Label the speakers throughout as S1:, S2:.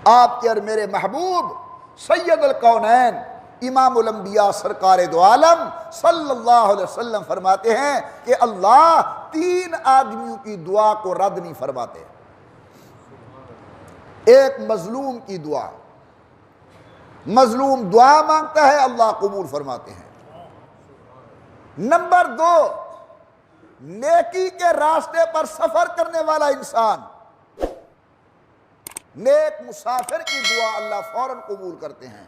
S1: آپ کے اور میرے محبوب سید الکونین امام الانبیاء سرکار دو عالم صلی اللہ علیہ وسلم فرماتے ہیں کہ اللہ 3 آدمیوں کی دعا کو رد نہیں فرماتے. ایک مظلوم کی دعا، مظلوم دعا مانگتا ہے اللہ قبول فرماتے ہیں. نمبر 2، نیکی کے راستے پر سفر کرنے والا انسان، نیک مسافر کی دعا اللہ فوراً قبول کرتے ہیں.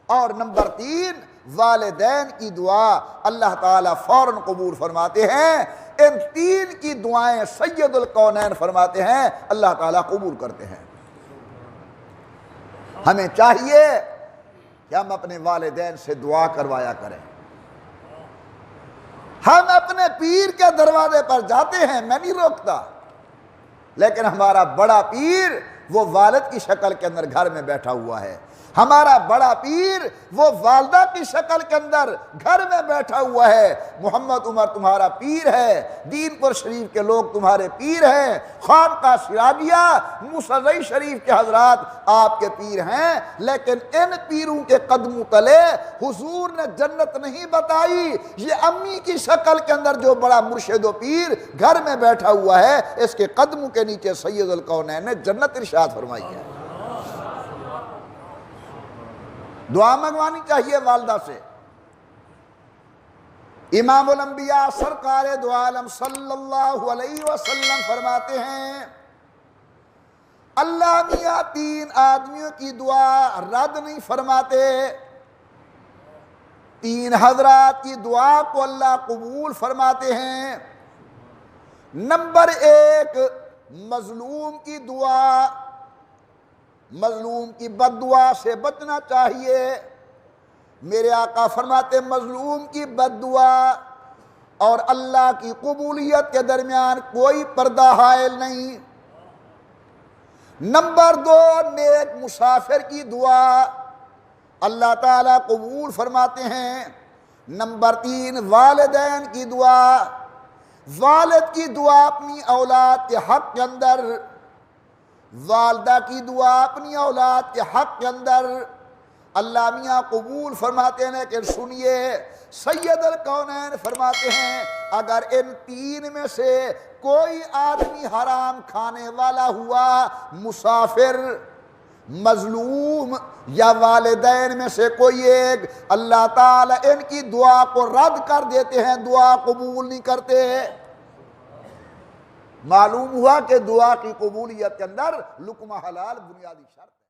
S1: اور نمبر 3، والدین کی دعا اللہ تعالیٰ فوراً قبول فرماتے ہیں. ان 3 کی دعائیں سید الکونین فرماتے ہیں اللہ تعالیٰ قبول کرتے ہیں. ہمیں چاہیے کہ ہم اپنے والدین سے دعا کروایا کریں. ہم اپنے پیر کے دروازے پر جاتے ہیں، میں نہیں روکتا، لیکن ہمارا بڑا پیر وہ والد کی شکل کے اندر گھر میں بیٹھا ہوا ہے. ہمارا بڑا پیر وہ والدہ کی شکل کے اندر گھر میں بیٹھا ہوا ہے. محمد عمر تمہارا پیر ہے، دین پور شریف کے لوگ تمہارے پیر ہیں، خانقاہ سراجیہ موسوی شریف کے حضرات آپ کے پیر ہیں. لیکن ان پیروں کے قدموں تلے حضور نے جنت نہیں بتائی. یہ امی کی شکل کے اندر جو بڑا مرشد و پیر گھر میں بیٹھا ہوا ہے، اس کے قدموں کے نیچے سید الکونین نے جنت ارشاد فرمائی ہے. دعا منگوانی چاہیے والدہ سے. امام الانبیاء سرکار دو عالم صلی اللہ علیہ وسلم فرماتے ہیں اللہ میاں 3 آدمیوں کی دعا رد نہیں فرماتے. 3 حضرات کی دعا کو اللہ قبول فرماتے ہیں. نمبر 1، مظلوم کی دعا. مظلوم کی بد دعا سے بچنا چاہیے. میرے آقا فرماتے مظلوم کی بد دعا اور اللہ کی قبولیت کے درمیان کوئی پردہ حائل نہیں. نمبر 2، نیک مسافر کی دعا اللہ تعالیٰ قبول فرماتے ہیں. نمبر 3، والدین کی دعا. والد کی دعا اپنی اولاد کے حق کے اندر، والدہ کی دعا اپنی اولاد کے حق کے اندر اللہ میاں قبول فرماتے ہیں. لیکن سنیے، سید الکونین فرماتے ہیں اگر ان 3 میں سے کوئی آدمی حرام کھانے والا ہوا، مسافر، مظلوم یا والدین میں سے کوئی ایک، اللہ تعالیٰ ان کی دعا کو رد کر دیتے ہیں، دعا قبول نہیں کرتے. معلوم ہوا کہ دعا کی قبولیت کے اندر لقمہ حلال بنیادی شرط ہے.